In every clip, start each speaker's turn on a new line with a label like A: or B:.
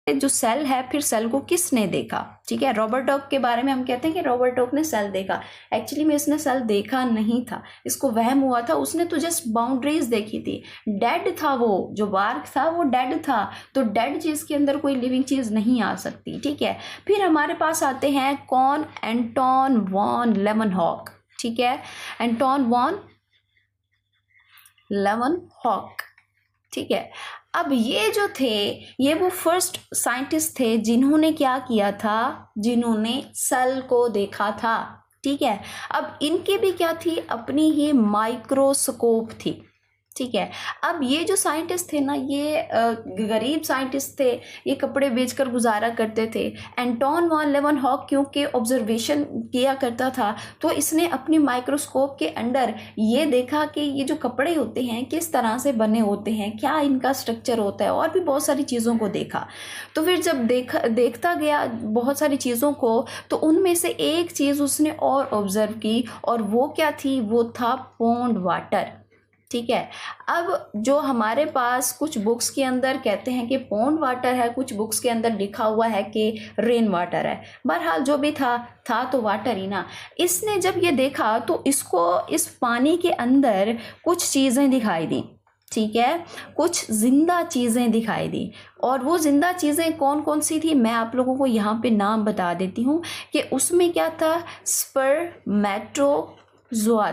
A: जो सेल है, फिर सेल को किसने देखा, ठीक है। रॉबर्ट डॉक के बारे में हम कहते हैं कि रॉबर्ट डॉक ने सेल देखा, एक्चुअली में इसने सेल देखा नहीं था, इसको वहम हुआ था, उसने तो जस्ट बाउंड्रीज देखी थी, डेड था वो, जो बार्क था वो डेड था, तो डेड चीज के अंदर कोई लिविंग चीज नहीं आ सकती, ठीक है। फिर हमारे पास आते हैं कौन, एंटोन वॉन लेमनहॉक, ठीक है, एंटोन वॉन लेमनहॉक, ठीक है। अब ये जो थे, ये वो फर्स्ट साइंटिस्ट थे जिन्होंने क्या किया था, जिन्होंने सेल को देखा था, ठीक है। अब इनकी भी क्या थी, अपनी ही माइक्रोस्कोप थी, ठीक है। अब ये जो साइंटिस्ट थे ना, ये गरीब साइंटिस्ट थे, ये कपड़े बेचकर गुजारा करते थे। एंटोन वॉन लेवनहॉक क्योंकि ऑब्जर्वेशन किया करता था, तो इसने अपनी माइक्रोस्कोप के अंदर ये देखा कि ये जो कपड़े होते हैं किस तरह से बने होते हैं, क्या इनका स्ट्रक्चर होता है, और भी बहुत सारी चीज़ों को देखा। तो फिर जब देखता गया बहुत सारी चीज़ों को, तो उनमें से एक चीज़ उसने और ऑब्जर्व की, और वो क्या थी, वो था पॉन्ड वाटर, ठीक है। अब जो हमारे पास कुछ बुक्स के अंदर कहते हैं कि पॉन्ड वाटर है, कुछ बुक्स के अंदर लिखा हुआ है कि रेन वाटर है, बहरहाल जो भी था तो वाटर ही ना। इसने जब ये देखा तो इसको इस पानी के अंदर कुछ चीज़ें दिखाई दी, ठीक है, कुछ जिंदा चीज़ें दिखाई दी। और वो जिंदा चीज़ें कौन कौन सी थी, मैं आप लोगों को यहाँ पे नाम बता देती हूँ कि उसमें क्या था, स्पर्मेटोजोआ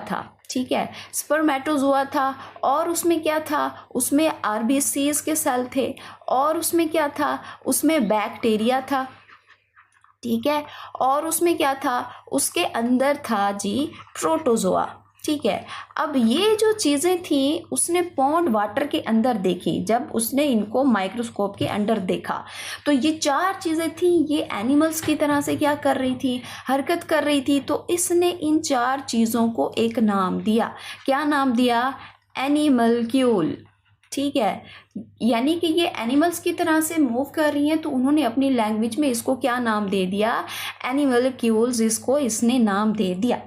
A: था, ठीक है, स्पर्मेटोजोआ था, और उसमें क्या था, उसमें आरबीसीज के सेल थे, और उसमें क्या था, उसमें बैक्टीरिया था, ठीक है, और उसमें क्या था, उसके अंदर था जी प्रोटोजोआ, ठीक है। अब ये जो चीज़ें थी उसने पॉन्ड वाटर के अंदर देखी, जब उसने इनको माइक्रोस्कोप के अंदर देखा, तो ये चार चीज़ें थी, ये एनिमल्स की तरह से क्या कर रही थी, हरकत कर रही थी। तो इसने इन चार चीज़ों को एक नाम दिया, क्या नाम दिया, एनिमलक्यूल, ठीक है। यानी कि ये एनिमल्स की तरह से मूव कर रही हैं, तो उन्होंने अपनी लैंग्वेज में इसको क्या नाम दे दिया, एनिमलक्यूल्स, इसको इसने नाम दे दिया।